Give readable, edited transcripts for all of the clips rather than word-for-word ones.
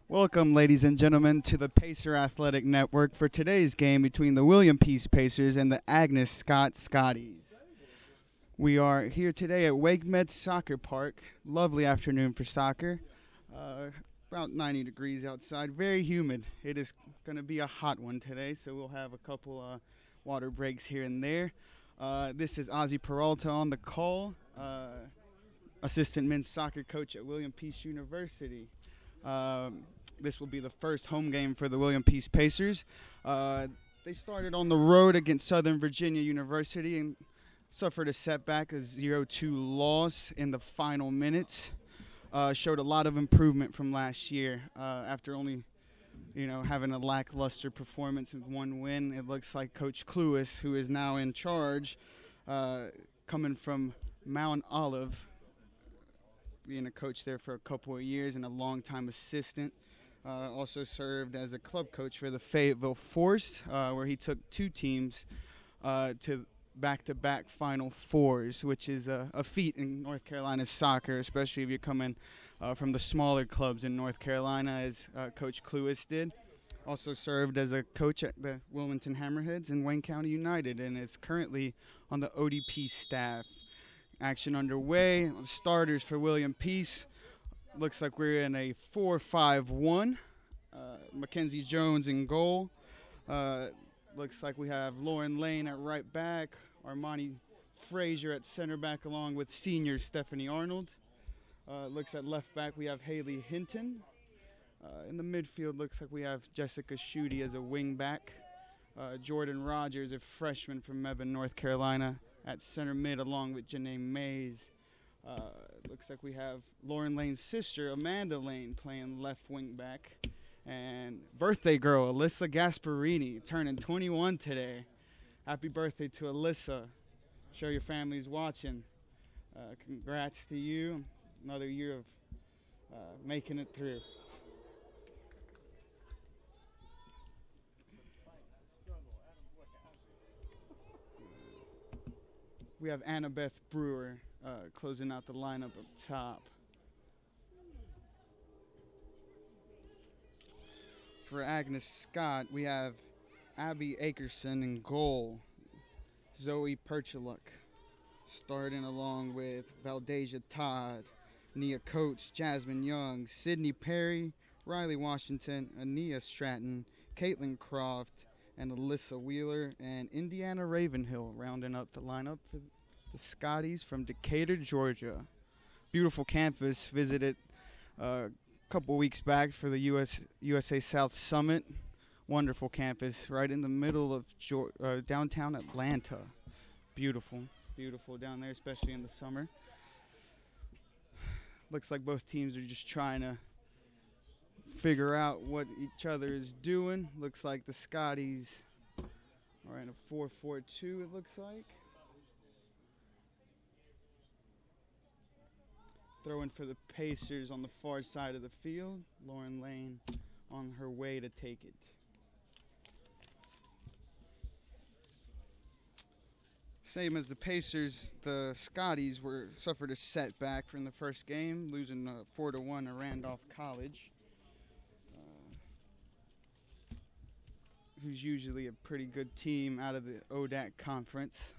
Welcome, ladies and gentlemen, to the Pacer Athletic Network for today's game between the William Peace Pacers and the Agnes Scott Scotties. We are here today at Wake Med Soccer Park. Lovely afternoon for soccer. About 90 degrees outside. Very humid. It is going to be a hot one today, so we'll have a couple water breaks here and there. This is Ozzy Peralta on the call, assistant men's soccer coach at William Peace University. This will be the first home game for the William Peace Pacers. They started on the road against Southern Virginia University and suffered a setback, a 0-2 loss in the final minutes. Showed a lot of improvement from last year. After only, having a lackluster performance and one win, it looks like Coach Cluis, who is now in charge, coming from Mount Olive, being a coach there for a couple of years and a long-time assistant. Also served as a club coach for the Fayetteville Force, where he took two teams to back-to-back Final Fours, which is a feat in North Carolina soccer, especially if you're coming from the smaller clubs in North Carolina, as Coach Cluis did. Also served as a coach at the Wilmington Hammerheads and Wayne County United, and is currently on the ODP staff. Action underway. Starters for William Peace. Looks like we're in a 4-5-1. Mackenzie Jones in goal. Looks like we have Lauren Lane at right back. Armani Frazier at center back, along with senior Stephanie Arnold. Looks at left back we have Haley Hinton. In the midfield looks like we have Jessica Schutte as a wing back. Jordan Rogers, a freshman from Mebane, North Carolina, at center mid, along with Janae Mays. Looks like we have Lauren Lane's sister, Amanda Lane, playing left wing back. And birthday girl, Alyssa Gasparini, turning 21 today. Happy birthday to Alyssa. Sure your family's watching. Congrats to you. Another year of making it through. We have Annabeth Brewer closing out the lineup up top. For Agnes Scott, we have Abby Akerson in goal. Zoe Perchaluk starting along with Valdeja Todd, Nia Coates, Jasmine Young, Sydney Perry, Riley Washington, Ania Stratton, Caitlin Croft, and Alyssa Wheeler, and Indiana Ravenhill rounding up the lineup for the Scotties from Decatur, Georgia. Beautiful campus. Visited a couple weeks back for the USA South Summit. Wonderful campus right in the middle of downtown Atlanta. Beautiful, beautiful down there, especially in the summer. Looks like both teams are just trying to figure out what each other is doing. Looks like the Scotties are in a 4-4-2, it looks like. Throwing for the Pacers on the far side of the field. Lauren Lane on her way to take it. Same as the Pacers, the Scotties suffered a setback from the first game, losing 4-1 to Randolph College, who's usually a pretty good team out of the ODAC conference.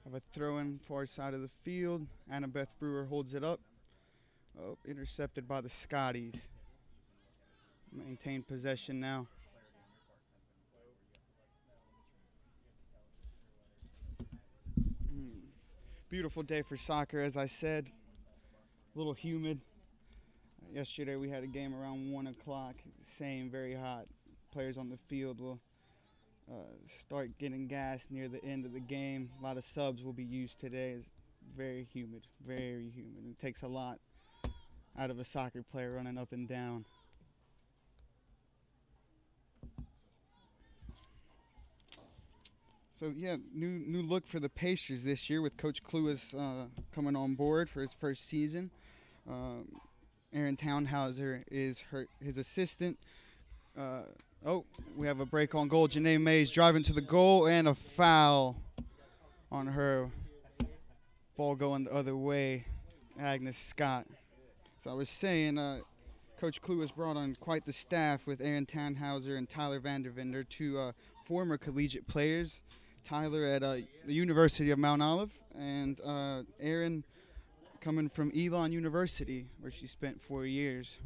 Have a throw-in far side of the field. Annabeth Brewer holds it up. Oh, intercepted by the Scotties. Maintain possession now. Beautiful day for soccer, as I said. A little humid. Yesterday we had a game around 1 o'clock. Same, very hot. Players on the field will start getting gas near the end of the game. A lot of subs will be used today. It's very humid, very humid. It takes a lot out of a soccer player running up and down. So yeah, new look for the Pacers this year with Coach Cluis coming on board for his first season. Aaron Townhauser is his assistant. We have a break on goal. Janae Mays driving to the goal and a foul on her. Ball going the other way, Agnes Scott. So I was saying, Coach Clue has brought on quite the staff with Aaron Tannhauser and Tyler Vandervinder, two former collegiate players. Tyler at the University of Mount Olive, and Aaron coming from Elon University, where she spent 4 years.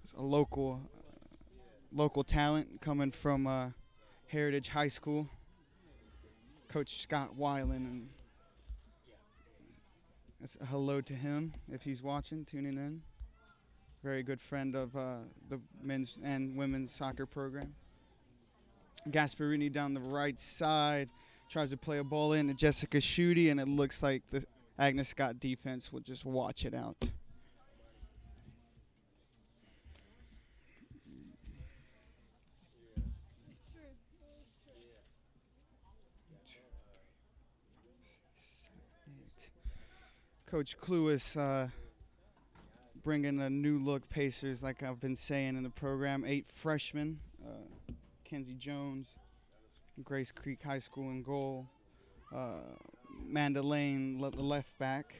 It's a local talent coming from Heritage High School. Coach Scott Weiland, and that's a hello to him if he's watching, tuning in. Very good friend of the men's and women's soccer program. Gasparini down the right side tries to play a ball in to Jessica Schutte, and it looks like the Agnes Scott defense will just watch it out. Coach Cluis bringing a new look Pacers, like I've been saying in the program. 8 freshmen, Kenzie Jones, Grace Creek High School in goal. Manda Lane, the left back.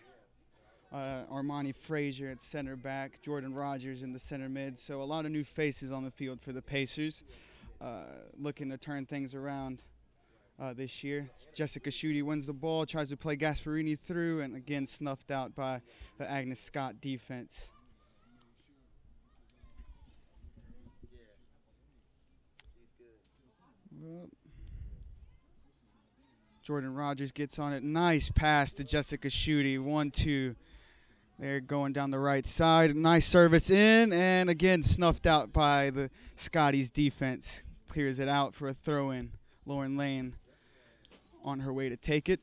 Armani Frazier at center back. Jordan Rogers in the center mid. So a lot of new faces on the field for the Pacers, looking to turn things around this year. Jessica Schutte wins the ball, tries to play Gasparini through, and again snuffed out by the Agnes Scott defense. Jordan Rogers gets on it. Nice pass to Jessica Schutte. 1-2. They're going down the right side. Nice service in, and again snuffed out by the Scotties defense. Clears it out for a throw-in. Lauren Lane on her way to take it.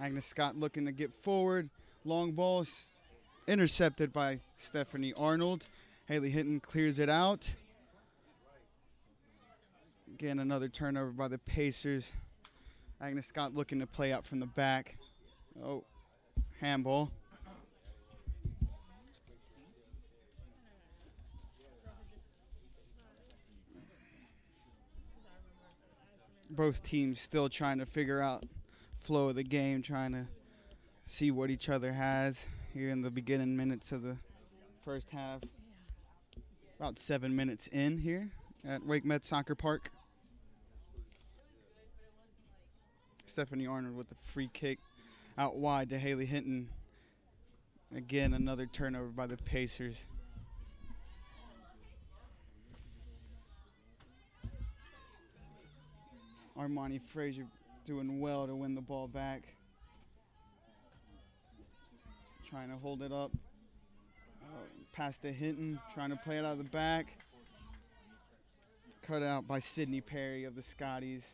Agnes Scott looking to get forward. Long ball intercepted by Stephanie Arnold. Haley Hinton clears it out. Again, another turnover by the Pacers. Agnes Scott looking to play out from the back. Oh, handball. Both teams still trying to figure out flow of the game, trying to see what each other has here in the beginning minutes of the first half. About 7 minutes in here at Wake Met Soccer Park. Stephanie Arnold with the free kick out wide to Haley Hinton. Again, another turnover by the Pacers. Armani Frazier doing well to win the ball back. Trying to hold it up. Pass to Hinton, trying to play it out of the back. Cut out by Sydney Perry of the Scotties.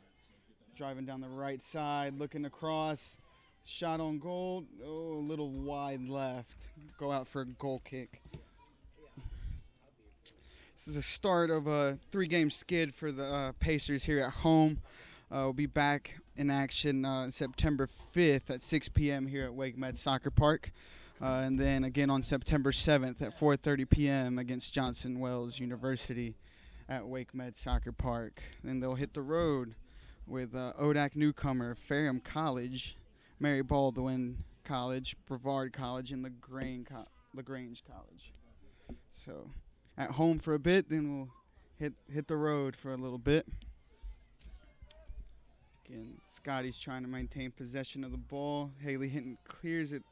Driving down the right side, looking across. Shot on goal. Oh, a little wide left. Go out for a goal kick. This is the start of a 3-game skid for the Pacers here at home. We'll be back in action September 5th at 6 p.m. here at Wake Med Soccer Park. And then again on September 7th at 4:30 p.m. against Johnson Wales University at Wake Med Soccer Park. Then they'll hit the road with ODAC newcomer Ferrum College, Mary Baldwin College, Brevard College, and LaGrange College. So at home for a bit, then we'll hit the road for a little bit. Again, Scotty's trying to maintain possession of the ball. Haley Hinton clears it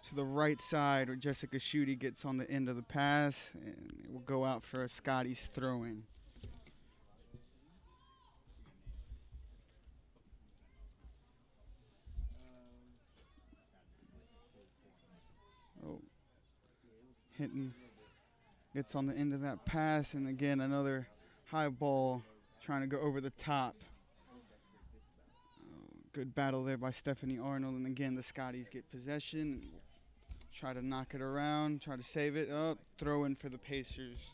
to the right side where Jessica Schutte gets on the end of the pass, and it will go out for a Scotty's throw-in. Oh, Hinton gets on the end of that pass, and again another high ball trying to go over the top. Good battle there by Stephanie Arnold, and again the Scotties get possession, try to knock it around, try to save it up, throw in for the Pacers.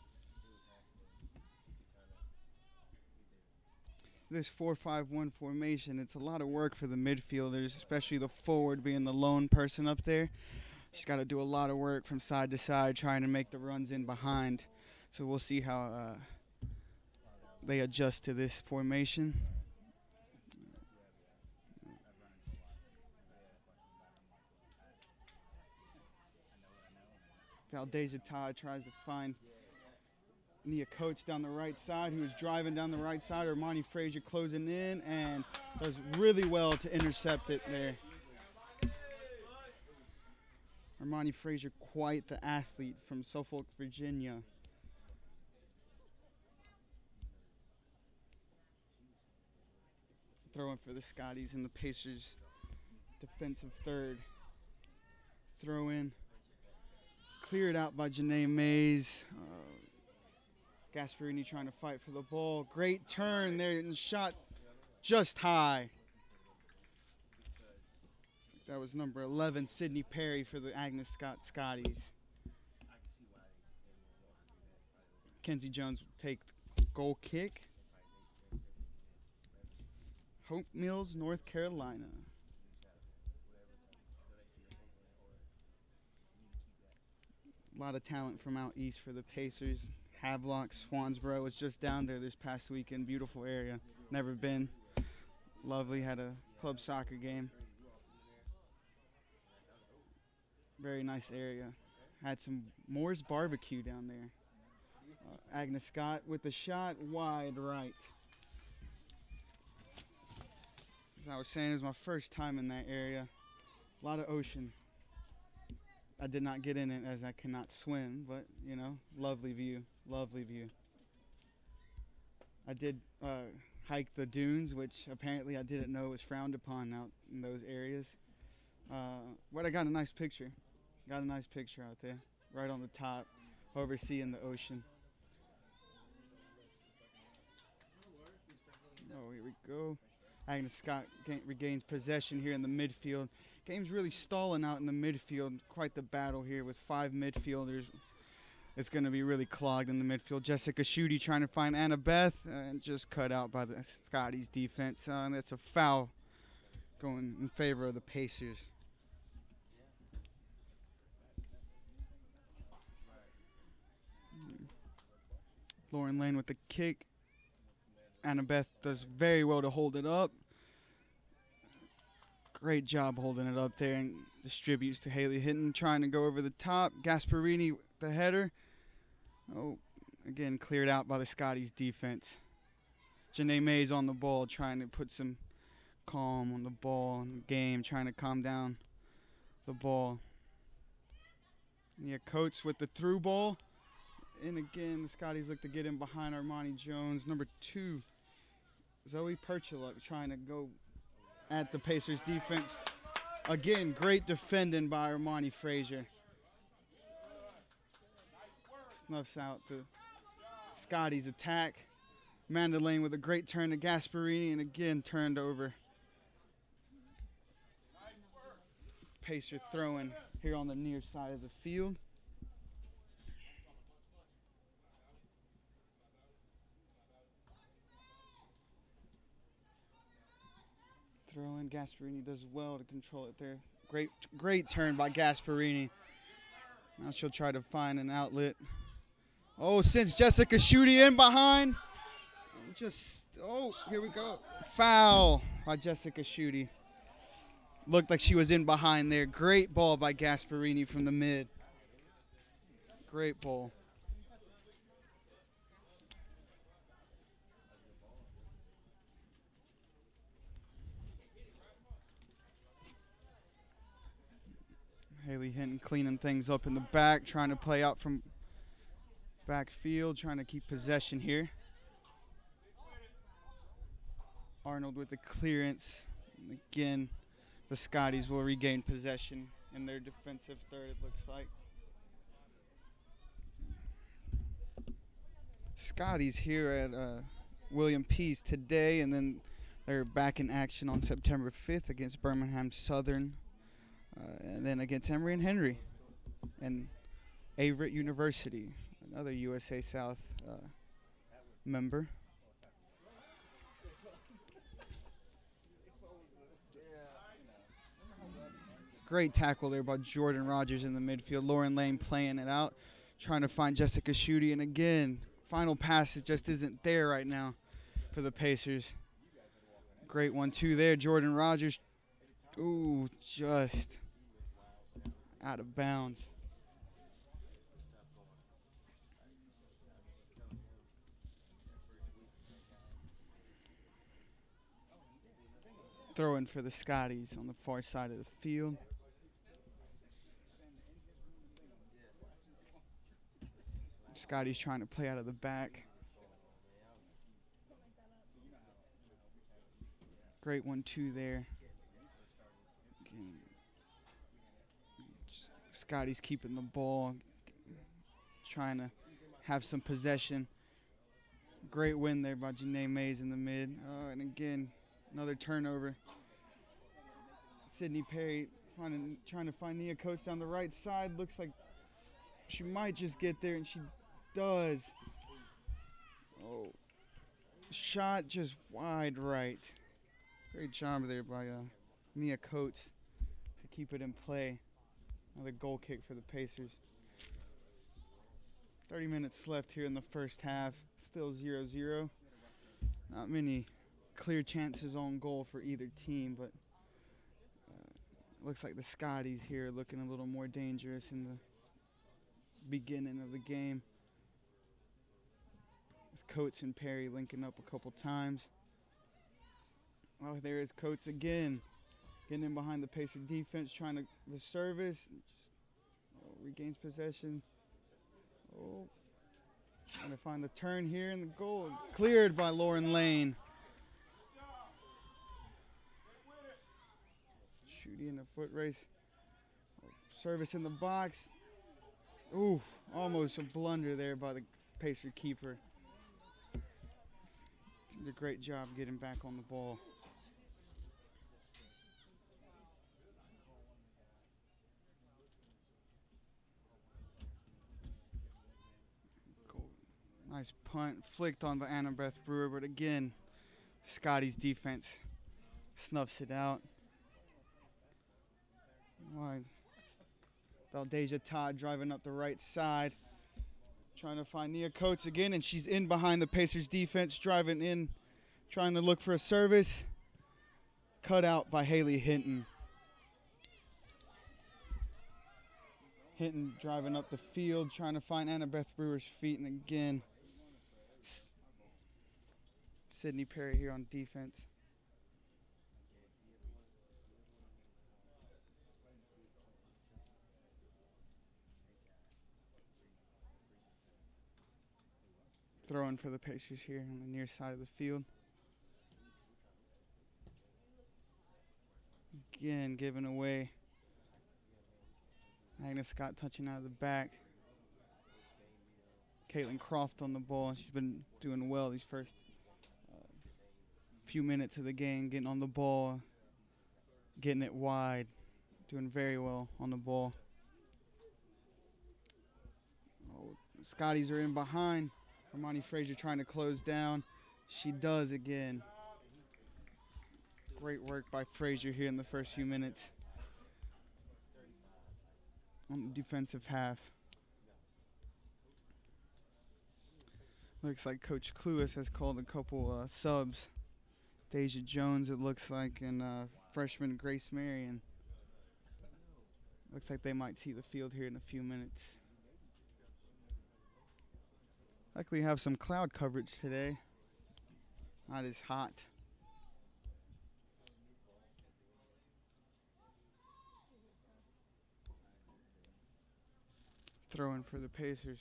this 4-5-1 formation, it's a lot of work for the midfielders, especially the forward being the lone person up there. She's got to do a lot of work from side to side trying to make the runs in behind. So we'll see how they adjust to this formation. Valdeja Todd tries to find Nia Coates down the right side, who's driving down the right side. Armani Frazier closing in and does really well to intercept it there. Armani Frazier, quite the athlete from Suffolk, Virginia. Throwing for the Scotties and the Pacers defensive third. Throw in. Cleared out by Janae Mays. Gasparini trying to fight for the ball. Great turn there and shot just high. That was number 11, Sydney Perry for the Agnes Scotties. Kenzie Jones will take the goal kick. Hope Mills, North Carolina. A lot of talent from out east for the Pacers. Havelock, Swansboro was just down there this past weekend. Beautiful area. Never been. Lovely. Had a club soccer game. Very nice area. Had some Moore's barbecue down there. Agnes Scott with the shot wide right. As I was saying, it was my first time in that area. A lot of ocean. I did not get in it as I cannot swim, but, you know, lovely view, lovely view. I did hike the dunes, which apparently I didn't know was frowned upon out in those areas. But I got a nice picture. Got a nice picture out there, right on the top, overseeing the ocean. Oh, here we go. Agnes Scott regains possession here in the midfield. Game's really stalling out in the midfield. Quite the battle here with 5 midfielders. It's going to be really clogged in the midfield. Jessica Schutte trying to find Annabeth and just cut out by the Scotties defense. And that's a foul going in favor of the Pacers. Lauren Lane with the kick. Annabeth does very well to hold it up. Great job holding it up there and distributes to Haley Hinton, trying to go over the top. Gasparini, the header. Oh, again, cleared out by the Scotties defense. Janae Mays on the ball, trying to put some calm on the ball in the game, trying to calm down the ball. Nia Coates with the through ball. And again, the Scotties look to get in behind Armani Jones. Number 2, Zoe Perchiluk, trying to go at the Pacers defense. Again, great defending by Armani Frazier. Snuffs out the Scotties attack. Amanda Lane with a great turn to Gasparini and again turned over. Pacer throwing here on the near side of the field. Throw in. Gasparini does well to control it there. Great turn by Gasparini. Now she'll try to find an outlet. Oh, since Jessica Schutte in behind. Here we go. Foul by Jessica Schutte. Looked like she was in behind there. Great ball by Gasparini from the mid. Great ball. Haley Hinton cleaning things up in the back, trying to play out from backfield, trying to keep possession here. Arnold with the clearance. And again, the Scotties will regain possession in their defensive third, it looks like. Scotties here at William Pease today, and then they're back in action on September 5th against Birmingham Southern. And then against Emory and Henry and Averett University, another USA South member. Great tackle there by Jordan Rogers in the midfield. Lauren Lane playing it out, trying to find Jessica Schutte. And again, final pass just isn't there right now for the Pacers. Great 1-2 there. Jordan Rogers. Ooh, just out of bounds. Throw in for the Scotties on the far side of the field. Scotty's trying to play out of the back. Great 1-2 there. Again, Scotty's keeping the ball, trying to have some possession. Great win there by Janae Mays in the mid. And again, another turnover. Sydney Perry trying to find Nia Coates down the right side. Looks like she might just get there, and she does. Oh, shot just wide right. Great job there by Nia Coates to keep it in play. Another goal kick for the Pacers. 30 minutes left here in the first half. Still 0-0. Not many clear chances on goal for either team, but looks like the Scotties here looking a little more dangerous in the beginning of the game. With Coates and Perry linking up a couple times. Oh, there is Coates again. Getting in behind the Pacer defense, trying to the service. Just regains possession. Oh, trying to find the turn here in the goal. Cleared by Lauren Lane. Shooting in the foot race. Service in the box. Ooh, almost a blunder there by the Pacer keeper. Did a great job getting back on the ball. Nice punt, flicked on by Annabeth Brewer, but again, Scotty's defense snuffs it out. Right. Valdeja Todd driving up the right side, trying to find Nia Coates again, and she's in behind the Pacers defense, driving in, trying to look for a service. Cut out by Haley Hinton. Hinton driving up the field, trying to find Annabeth Brewer's feet, and again, Sydney Perry here on defense. Throwing for the Pacers here on the near side of the field. Again, giving away. Agnes Scott touching out of the back. Caitlin Croft on the ball. She's been doing well these first few minutes of the game, getting on the ball, getting it wide, doing very well on the ball. Oh, Scotties are in behind. Armani Frazier trying to close down. She does again. Great work by Frazier here in the first few minutes on the defensive half. Looks like Coach Cluis has called a couple subs. Deja Jones, it looks like, and freshman Grace Marion. Looks like they might see the field here in a few minutes. Likely have some cloud coverage today. Not as hot. Throwing for the Pacers.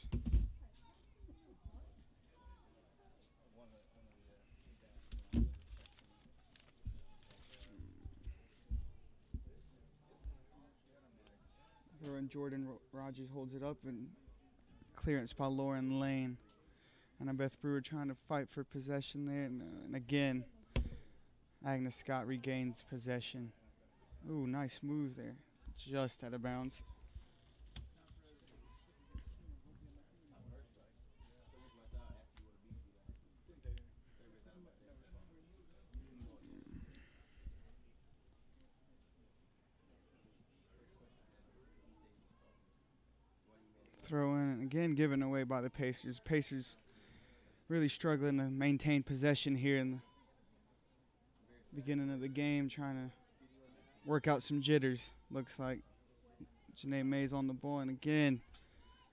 Throwing Jordan Rogers holds it up, and clearance by Lauren Lane. Annabeth Brewer trying to fight for possession there, and again, Agnes Scott regains possession. Ooh, nice move there. Just out of bounds. again given away by the Pacers. Pacers really struggling to maintain possession here in the beginning of the game, trying to work out some jitters. Looks like Janae Mays on the ball, and again,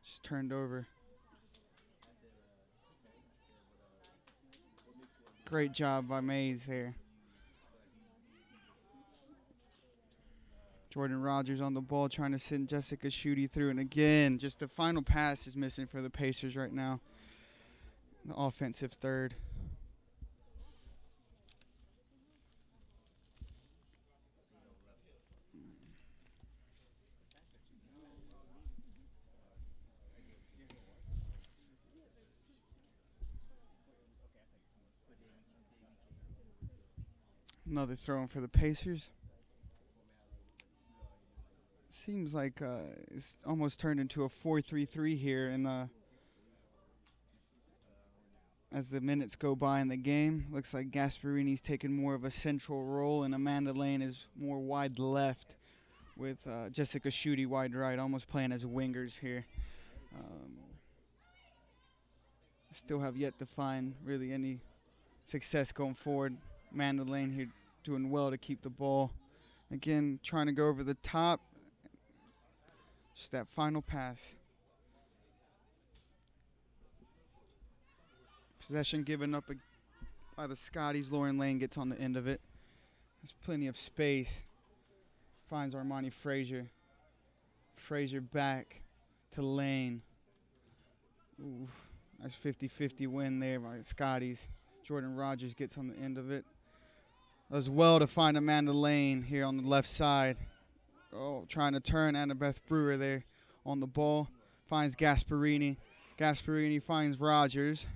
just turned over. Great job by Mays there. Jordan Rogers on the ball, trying to send Jessica Schutte through, and again, just the final pass is missing for the Pacers right now. The offensive third. Another throw in for the Pacers. Seems like it's almost turned into a 4-3-3 here in the as the minutes go by in the game. Looks like Gasparini's taking more of a central role, and Amanda Lane is more wide left, with Jessica Schutte wide right, almost playing as wingers here. Still have yet to find really any success going forward. Amanda Lane here doing well to keep the ball. Again, trying to go over the top. Just that final pass. Possession given up by the Scotties. Lauren Lane gets on the end of it. There's plenty of space. Finds Armani Frazier. Frazier back to Lane. Ooh, that's 50-50 win there by the Scotties. Jordan Rogers gets on the end of it. Does well to find Amanda Lane here on the left side. Oh, trying to turn Annabeth Brewer there on the ball. Finds Gasparini. Gasparini finds Rogers.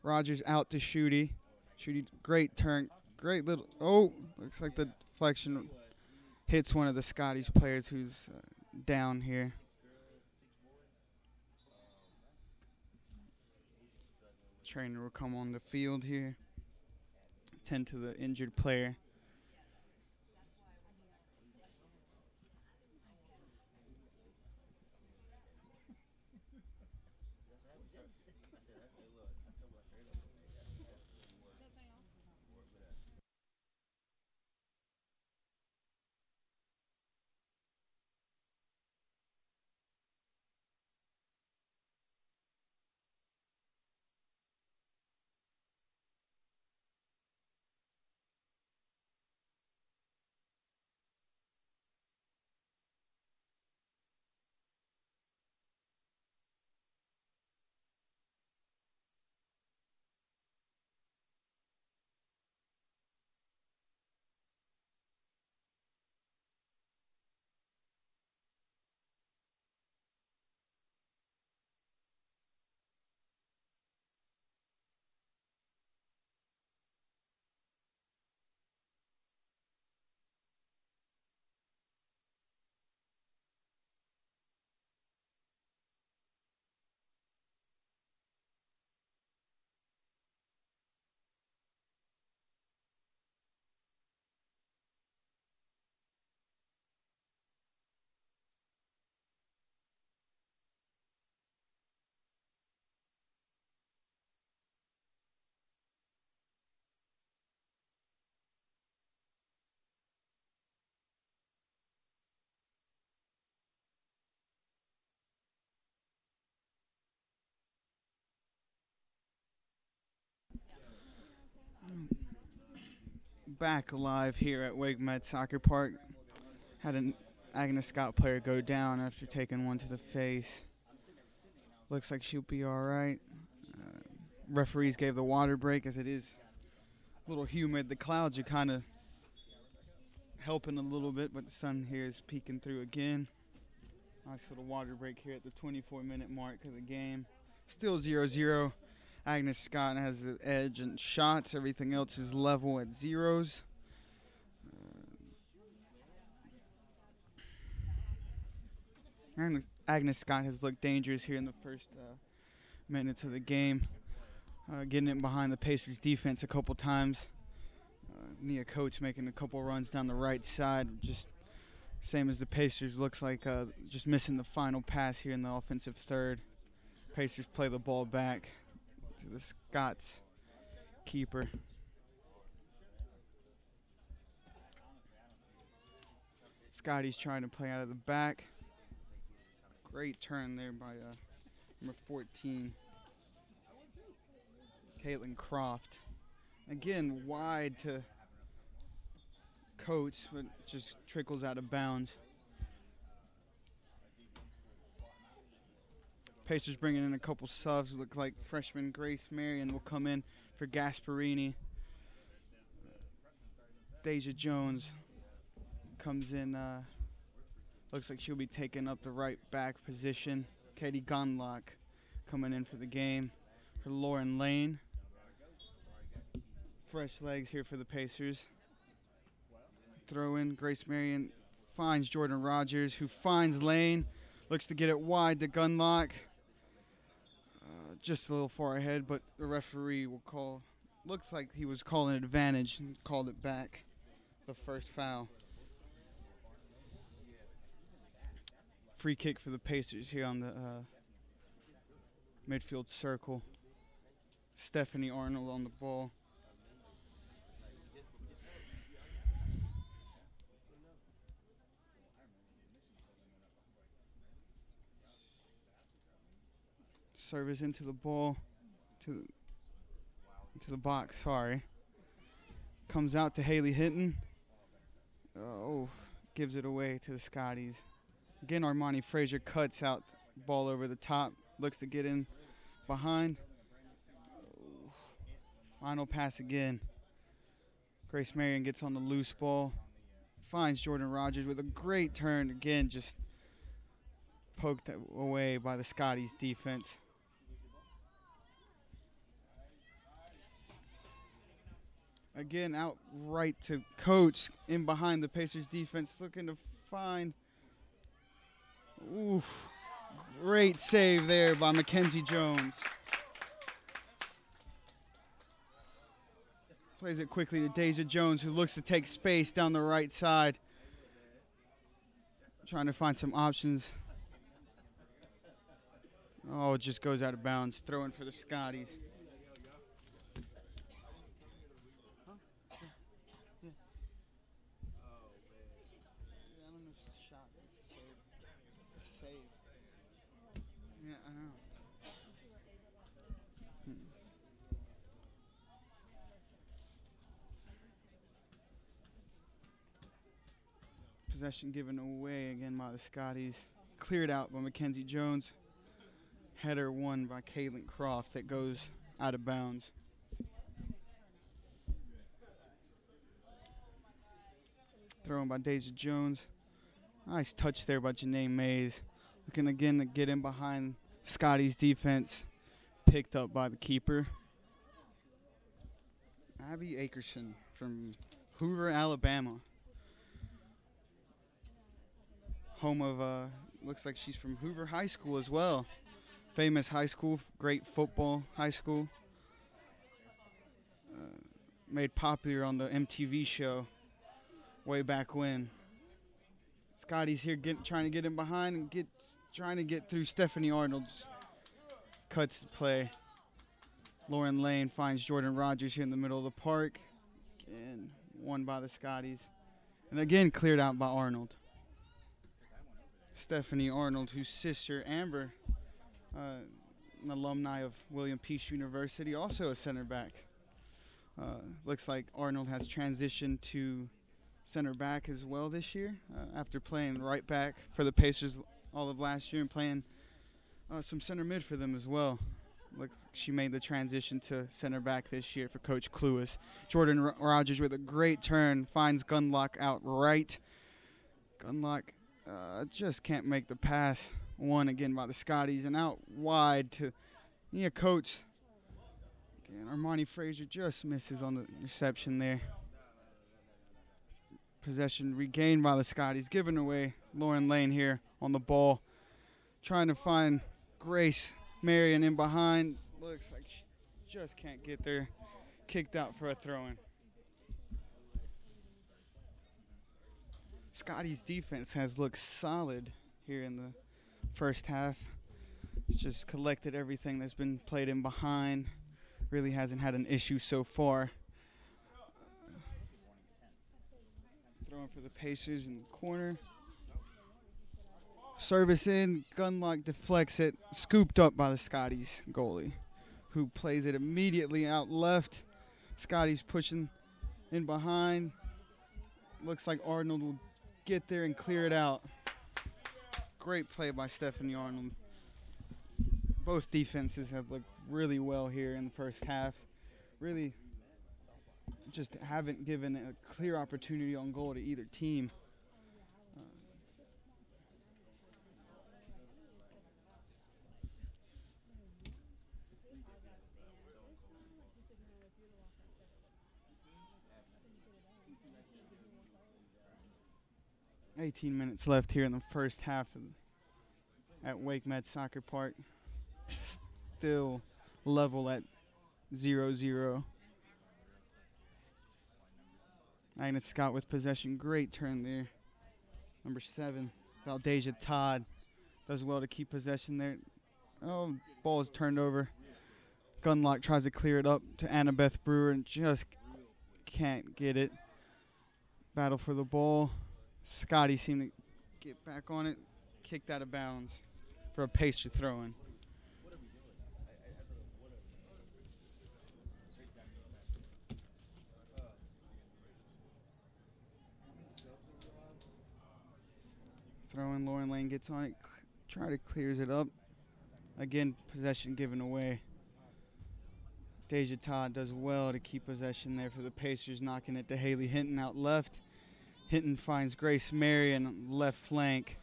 Rogers out to Schutte. Schutte, great turn. Great little, oh, looks like the deflection hits one of the Scottish players who's down here. Trainer will come on the field here. Tend to the injured player. Back alive here at Wake Med Soccer Park. Had an Agnes Scott player go down after taking one to the face. Looks like she'll be all right. Referees gave the water break as it is a little humid. The clouds are kind of helping a little bit, but the sun here is peeking through again. Nice little water break here at the 24-minute mark of the game. Still 0-0. Agnes Scott has the edge in shots. Everything else is level at zeros. Agnes Scott has looked dangerous here in the first minutes of the game. Getting it behind the Pacers defense a couple times. Nia Coates making a couple runs down the right side. Just same as the Pacers. Looks like just missing the final pass here in the offensive third. Pacers play the ball back to the Scots keeper. Scotty's trying to play out of the back. Great turn there by number 14, Caitlin Croft. Again, wide to Coates, but just trickles out of bounds. Pacers bringing in a couple subs. Look like freshman Grace Marion will come in for Gasparini. Deja Jones comes in. Looks like she'll be taking up the right back position. Katie Gunlock coming in for the game for Lauren Lane. Fresh legs here for the Pacers. Throw in. Grace Marion finds Jordan Rogers, who finds Lane. Looks to get it wide to Gunlock. Just a little far ahead, but the referee will call. Looks like he was calling an advantage and called it back. The first foul. Free kick for the Pacers here on the midfield circle. Stephanie Arnold on the ball. Service into the ball, to the box, sorry. Comes out to Haley Hinton. Oh, gives it away to the Scotties. Again, Armani Frazier cuts out, ball over the top, looks to get in behind. Oh, final pass again. Grace Marion gets on the loose ball, finds Jordan Rogers with a great turn. Again, just poked away by the Scotties defense. Again, out right to Coates, in behind the Pacers defense, looking to find. Oof, great save there by Mackenzie Jones. Plays it quickly to Deja Jones, who looks to take space down the right side. Trying to find some options. Oh, it just goes out of bounds. Throwing for the Scotties. Yeah, I know. Possession given away again by the Scotties. Cleared out by Mackenzie Jones. Header won by Caitlin Croft that goes out of bounds. Thrown by Deja Jones. Nice touch there by Janae Mays. Looking again to get in behind Scotty's defense. Picked up by the keeper. Abby Akerson from Hoover, Alabama. Home of, looks like she's from Hoover High School as well. Famous high school, great football high school. Made popular on the MTV show way back when. Scotty's here trying to get in behind and trying to get through Stephanie Arnold. Cuts the play. Lauren Lane finds Jordan Rogers here in the middle of the park. And won by the Scotties. And again cleared out by Arnold. Stephanie Arnold, whose sister Amber, an alumni of William Peace University, also a center back. Looks like Arnold has transitioned to center back as well this year after playing right back for the Pacers all of last year and playing some center mid for them as well. Looks like she made the transition to center back this year for Coach Cluis. Jordan Rogers with a great turn finds Gunlock out right. Gunlock just can't make the pass. Won again by the Scotties and out wide to Coates. Again, Armani Frazier just misses on the reception there. Possession regained by the Scotties, given away. Lauren Lane here on the ball, trying to find Grace Marion in behind. Looks like she just can't get there. Kicked out for a throw-in. Scotty's defense has looked solid here in the first half. It's just collected everything that's been played in behind. Really hasn't had an issue so far. Throwing for the Pacers in the corner. Service in, Gunlock deflects it, scooped up by the Scotties goalie, who plays it immediately out left. Scotties pushing in behind. Looks like Arnold will get there and clear it out. Great play by Stephanie Arnold. Both defenses have looked really well here in the first half. Really just haven't given a clear opportunity on goal to either team. 18 minutes left here in the first half at Wake Med Soccer Park. Still level at 0-0. Agnes Scott with possession. Great turn there. Number 7, Valdeja Todd, does well to keep possession there. Oh, ball is turned over. Gunlock tries to clear it up to Annabeth Brewer and just can't get it. Battle for the ball. Scotty seemed to get back on it. Kicked out of bounds for a Pacer throw-in. Throw-in, Lauren Lane gets on it. Try to clears it up. Again, possession given away. Deja Todd does well to keep possession there for the Pacers, knocking it to Haley Hinton out left. Hinton finds Grace Marion left flank.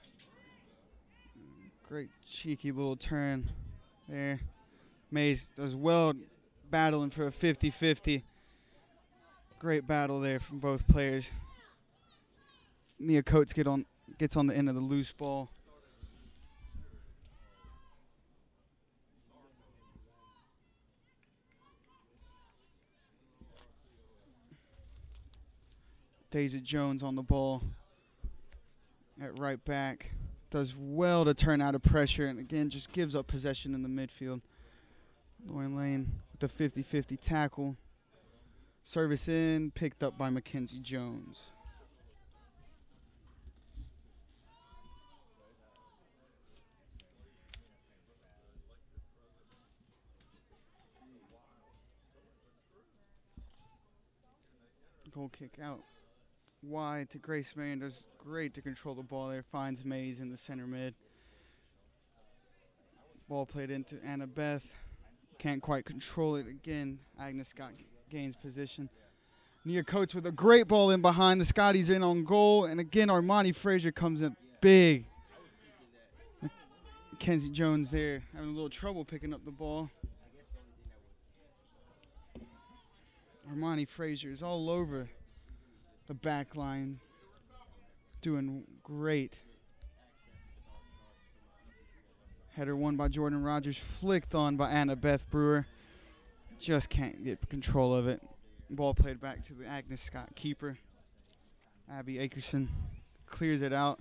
Great cheeky little turn there. Mays does well battling for a 50-50. Great battle there from both players. Nia Coates gets on the end of the loose ball. Deja Jones on the ball at right back. Does well to turn out of pressure and again just gives up possession in the midfield. Lauren Lane with the 50-50 tackle. Service in, picked up by Mackenzie Jones. Goal kick out wide to Grace Marion. Does great to control the ball there. Finds Mays in the center mid. Ball played into Annabeth. Can't quite control it again. Agnes Scott gains position. Nia Coates with a great ball in behind. The Scotties in on goal. And again, Armani Frazier comes in big. Mackenzie Jones there having a little trouble picking up the ball. Armani Frazier is all over the back line, doing great. Header won by Jordan Rogers, flicked on by Annabeth Brewer. Just can't get control of it. Ball played back to the Agnes Scott keeper. Abby Akerson clears it out.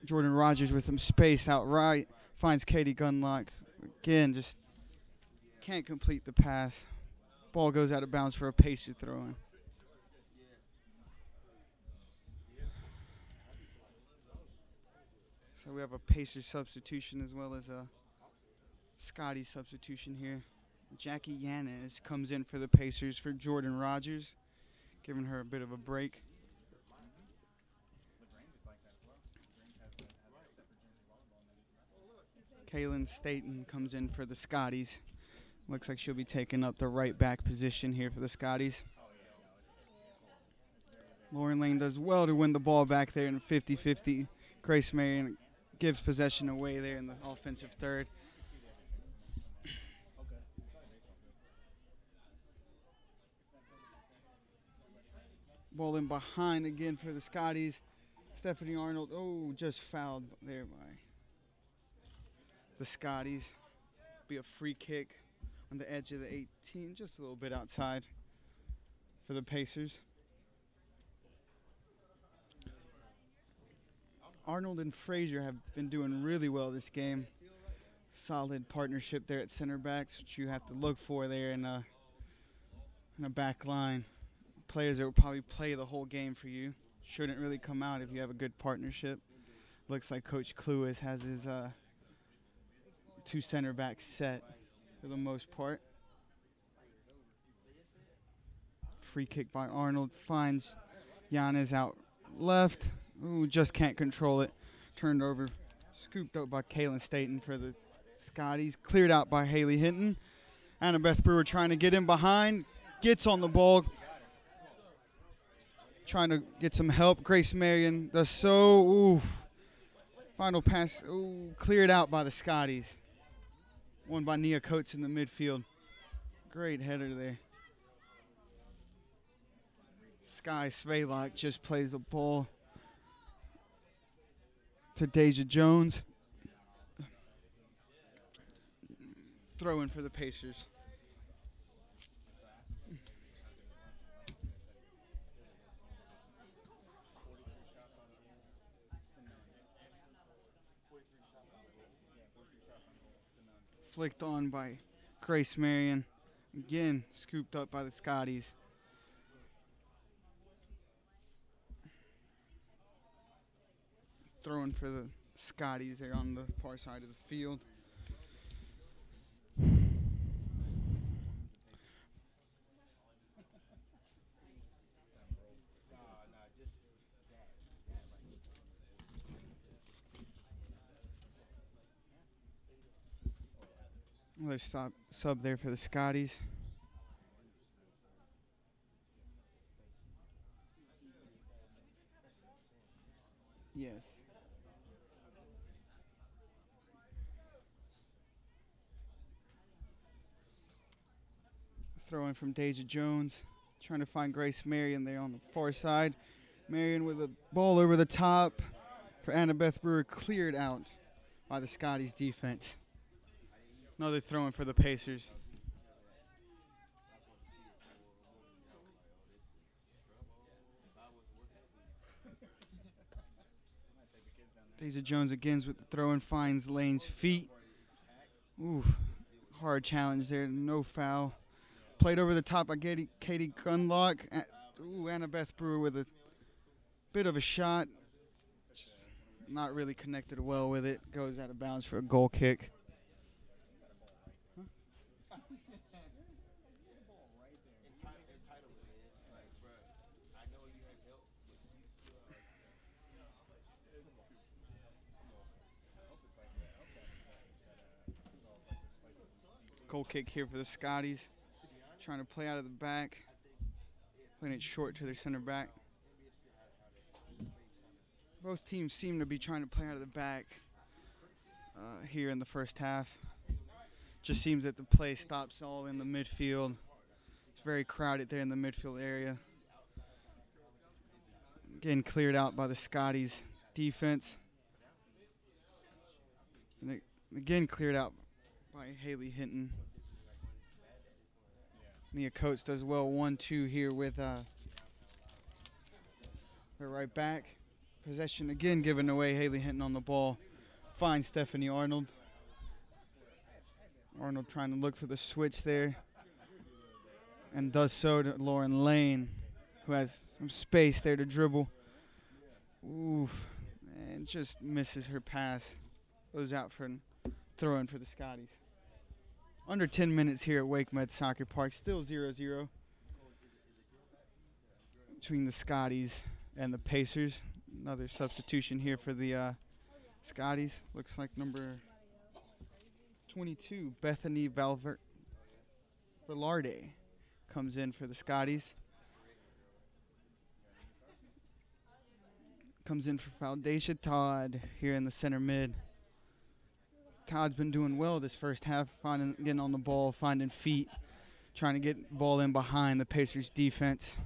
Jordan Rogers with some space out right. Finds Katie Gunlock. Again, just can't complete the pass. Ball goes out of bounds for a Pacer throw-in. So we have a Pacer substitution as well as a Scotty substitution here. Jackie Yanez comes in for the Pacers for Jordan Rogers, giving her a bit of a break. Kaylin Staten comes in for the Scotties. Looks like she'll be taking up the right back position here for the Scotties. Lauren Lane does well to win the ball back there in a 50-50. Grace Marion gives possession away there in the offensive third. Ball in behind again for the Scotties. Stephanie Arnold, just fouled there by the Scotties. Be a free kick on the edge of the 18, just a little bit outside for the Pacers. Arnold and Frazier have been doing really well this game. Solid partnership there at center backs, which you have to look for there in a back line. Players that will probably play the whole game for you. Shouldn't really come out if you have a good partnership. Looks like Coach Cluis has his two center backs set for the most part. Free kick by Arnold finds Giannis out left. Ooh, just can't control it. Turned over, scooped up by Kaylin Staten for the Scotties. Cleared out by Haley Hinton. Annabeth Brewer trying to get in behind. Gets on the ball. Trying to get some help. Grace Marion does so. Ooh. Final pass. Ooh, cleared out by the Scotties. Won by Nia Coates in the midfield. Great header there. Sky Svalak just plays the ball to Deja Jones. Throw in for the Pacers. Flicked on by Grace Marion. Again, scooped up by the Scotties. Throwing for the Scotties there on the far side of the field. Another sub there for the Scotties. Yes. Throw in from Deja Jones. Trying to find Grace Marion there on the far side. Marion with a ball over the top for Annabeth Brewer. Cleared out by the Scotties defense. Another throw in for the Pacers. Deja Jones again with the throw and finds Lane's feet. Ooh, hard challenge there, no foul. Played over the top by Katie Gunlock. Ooh, Annabeth Brewer with a bit of a shot. Just not really connected well with it. Goes out of bounds for a goal kick. Goal kick here for the Scotties. Trying to play out of the back. Playing it short to their center back. Both teams seem to be trying to play out of the back here in the first half. Just seems that the play stops all in the midfield. It's very crowded there in the midfield area. Getting cleared out by the Scotties defense. And again cleared out by Haley Hinton. Nia Coates does well 1-2 here with the right back. Possession again given away. Haley Hinton on the ball. Finds Stephanie Arnold. Arnold trying to look for the switch there. And does so to Lauren Lane, who has some space there to dribble. Oof. And just misses her pass. Goes out for a throw-in for the Scotties. Under 10 minutes here at Wake Med Soccer Park. Still 0-0 between the Scotties and the Pacers. Another substitution here for the Scotties. Looks like number 22, Bethany Velarde, comes in for the Scotties. Comes in for Foundation Todd here in the center mid. Todd's been doing well this first half, getting on the ball, finding feet, trying to get the ball in behind the Pacers defense.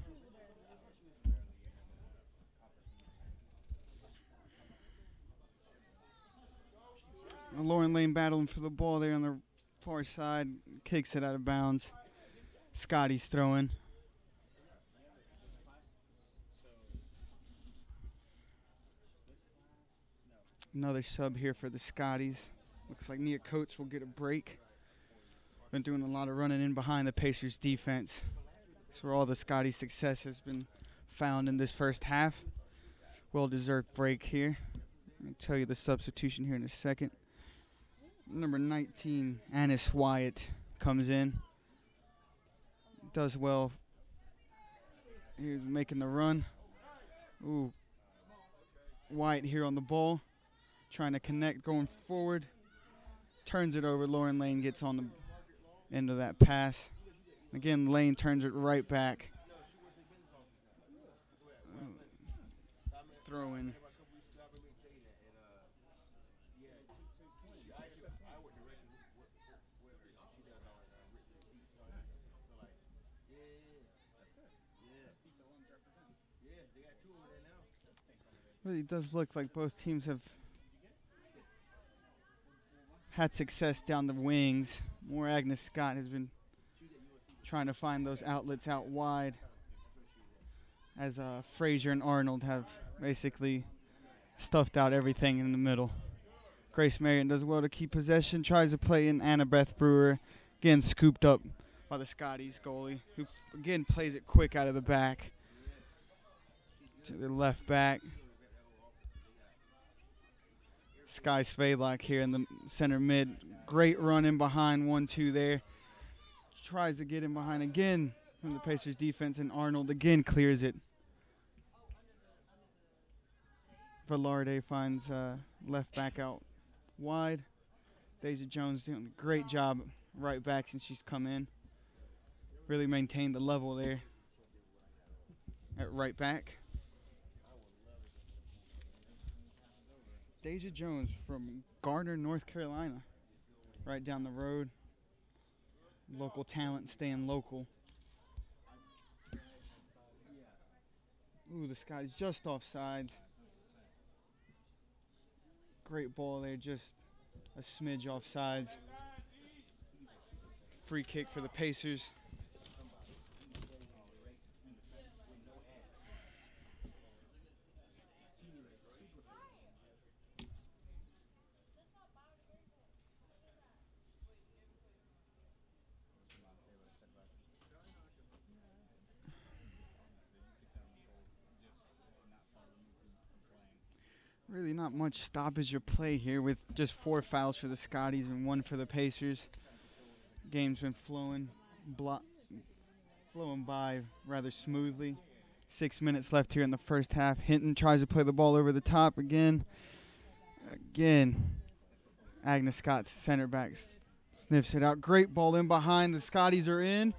Lauren Lane battling for the ball there on the far side, kicks it out of bounds. Scotty's throwing. Another sub here for the Scotties. Looks like Nia Coates will get a break. Been doing a lot of running in behind the Pacers defense. That's where all the Scotties' success has been found in this first half. Well-deserved break here. I'll tell you the substitution here in a second. Number 19, Agnes Wyatt, comes in. Does well. He's making the run. Ooh. Wyatt here on the ball. Trying to connect, going forward. Turns it over. Lauren Lane gets on the end of that pass. Again, Lane turns it right back. Throw in. Really does look like both teams have had success down the wings. More Agnes Scott has been trying to find those outlets out wide, as Frazier and Arnold have basically stuffed out everything in the middle. Grace Marion does well to keep possession, tries to play in Annabeth Brewer. Again, scooped up by the Scotties goalie, who again plays it quick out of the back to the left back. Sky Svaylock here in the center mid. Great run in behind, 1-2 there. Tries to get in behind again from the Pacers defense, and Arnold again clears it. Velarde finds left back out wide. Deja Jones doing a great job right back since she's come in. Really maintained the level there at right back. Deja Jones from Gardner, North Carolina, right down the road. Local talent staying local. Ooh, this guy's just offsides. Great ball there, just a smidge offsides. Free kick for the Pacers. Really not much stoppage or play here with just 4 fouls for the Scotties and 1 for the Pacers. Game's been flowing by rather smoothly. 6 minutes left here in the first half. Hinton tries to play the ball over the top again. Agnes Scott's center back sniffs it out. Great ball in behind. The Scotties are in.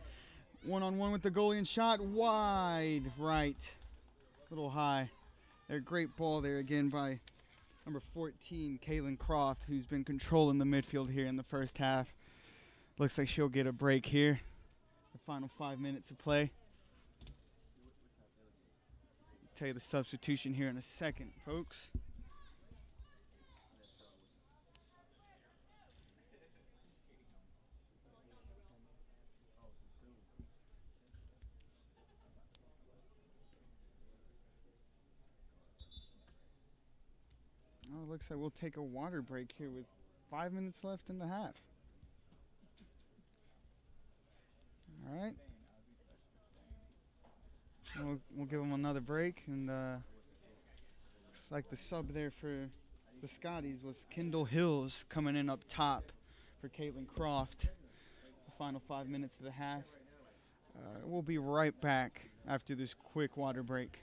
1-on-1 with the goalie and shot wide right. A little high. A great ball there again by number 14, Kaylin Croft, who's been controlling the midfield here in the first half. Looks like she'll get a break here. The final 5 minutes of play. I'll tell you the substitution here in a second, folks. Oh, it looks like we'll take a water break here with 5 minutes left in the half. All right. We'll give them another break, and looks like the sub there for the Scotties was Kendall Hills coming in up top for Caitlin Croft. The final 5 minutes of the half. We'll be right back after this quick water break.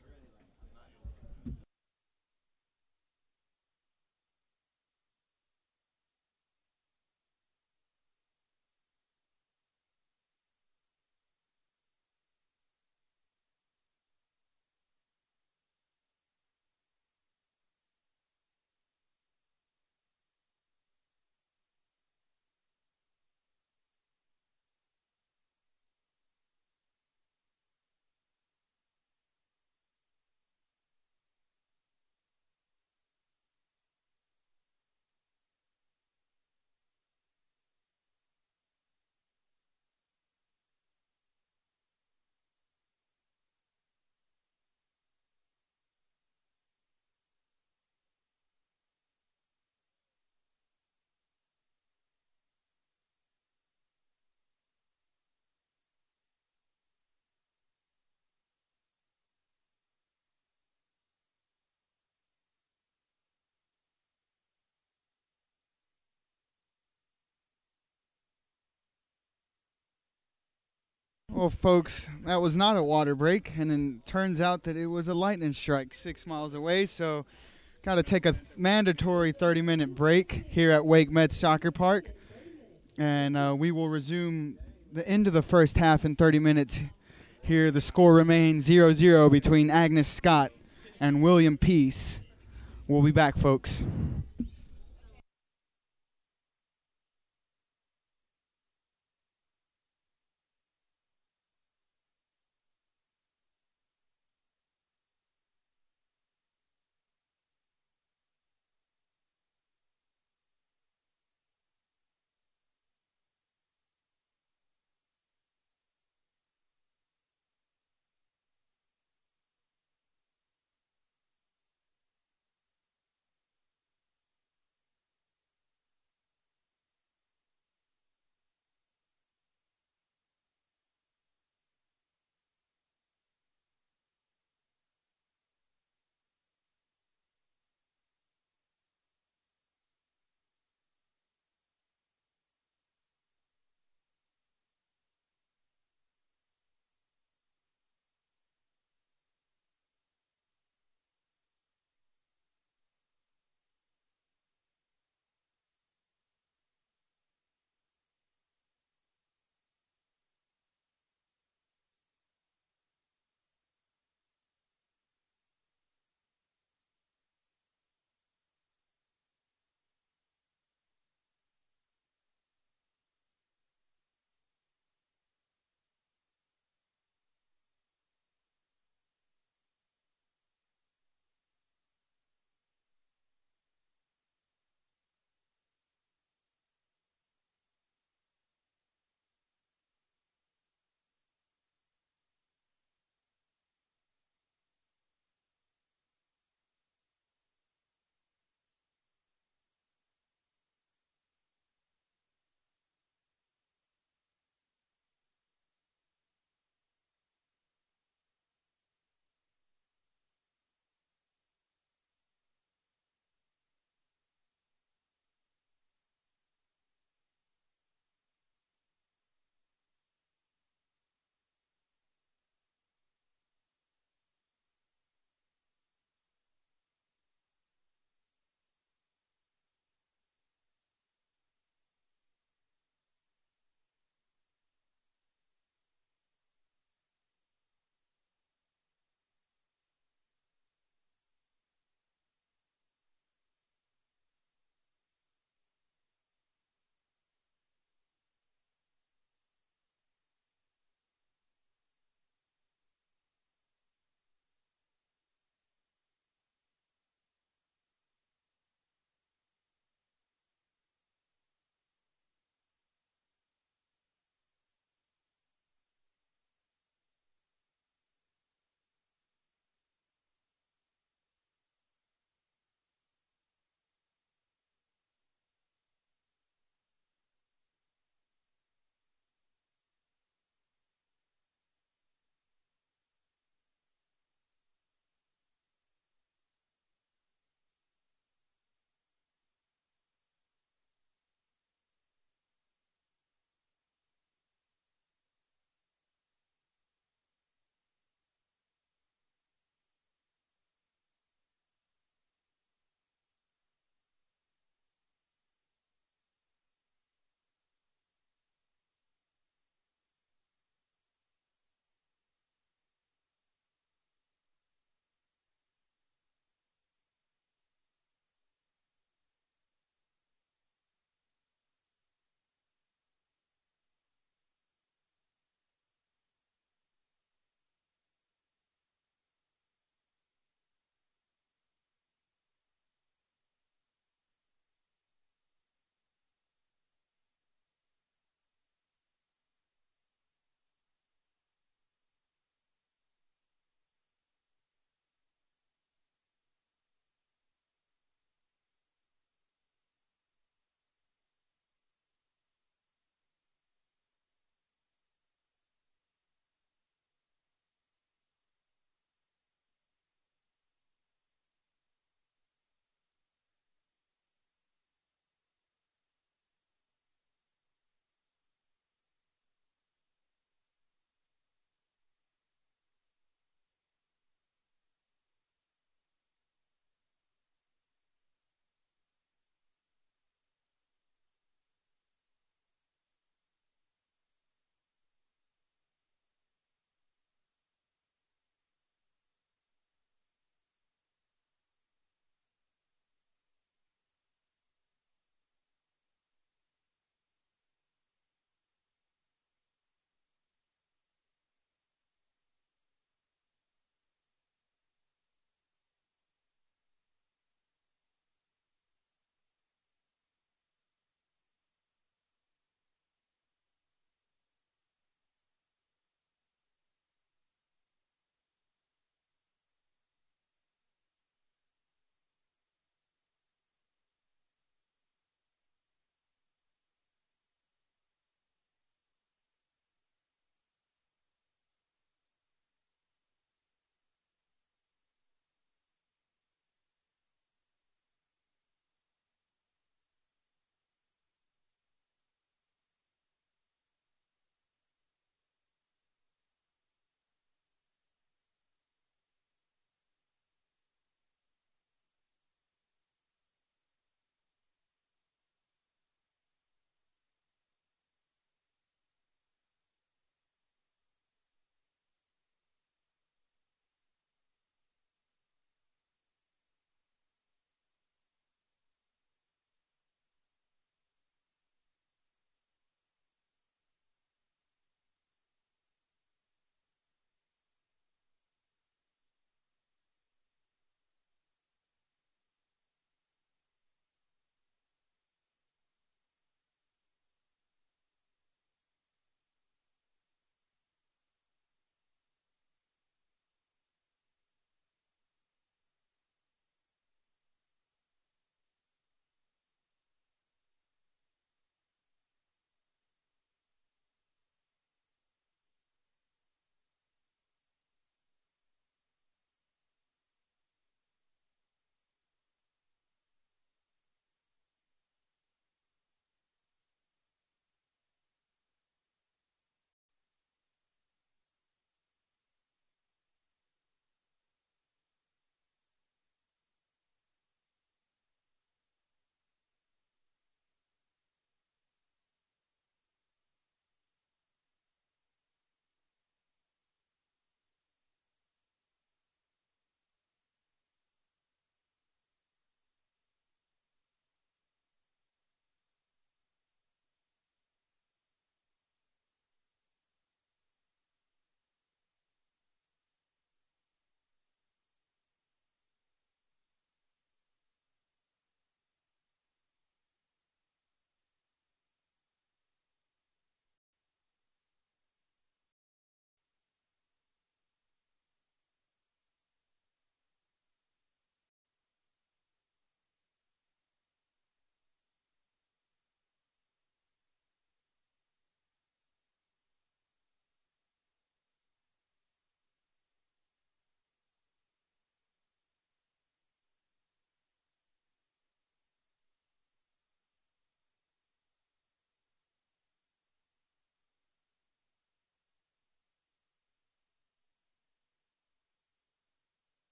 Well, folks, that was not a water break, and then turns out that it was a lightning strike 6 miles away. So, got to take a mandatory 30-minute break here at Wake Med Soccer Park, and we will resume the end of the first half in 30 minutes. Here, the score remains 0-0 between Agnes Scott and William Peace. We'll be back, folks.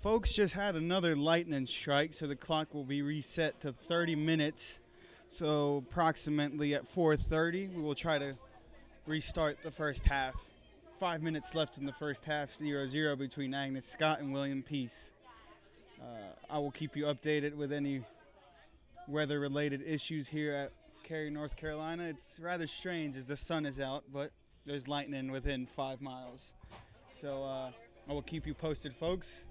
Folks just had another lightning strike, so the clock will be reset to 30 minutes. So approximately at 4:30, we will try to restart the first half. 5 minutes left in the first half, 0-0 between Agnes Scott and William Peace. I will keep you updated with any weather-related issues here at Cary, North Carolina. It's rather strange as the sun is out, but there's lightning within 5 miles. So I will keep you posted, folks.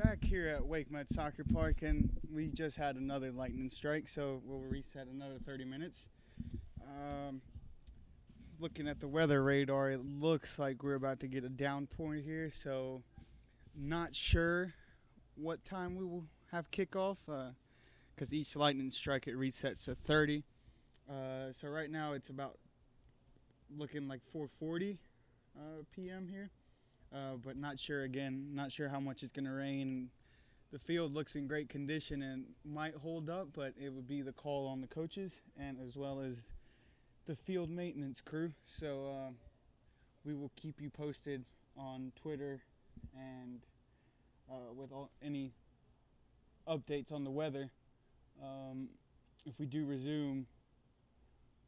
back here at Wake Met Soccer Park, and we just had another lightning strike, so we'll reset another 30 minutes. Looking at the weather radar, it looks like we're about to get a downpour here, so not sure what time we will have kickoff, because each lightning strike it resets to 30. So right now it's about looking like 4:40 p.m. here. But not sure how much it's going to rain. The field looks in great condition and might hold up, but it would be the call on the coaches and as well as the field maintenance crew. So we will keep you posted on Twitter and with any updates on the weather. If we do resume,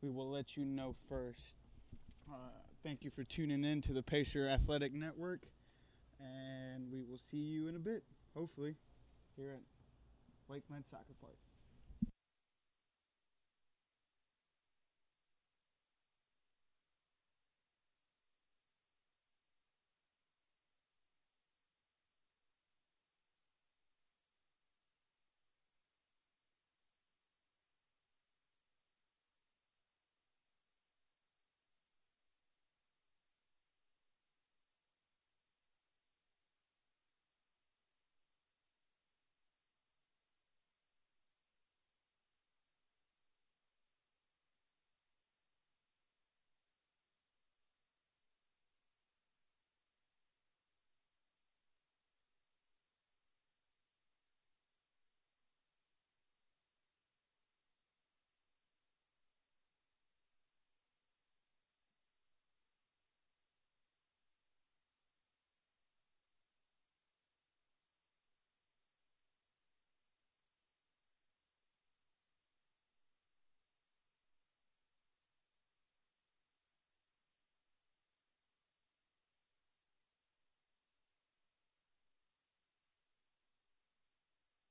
we will let you know first. Thank you for tuning in to the Pacer Athletic Network, and we will see you in a bit, hopefully, here at Wake Med Soccer Park.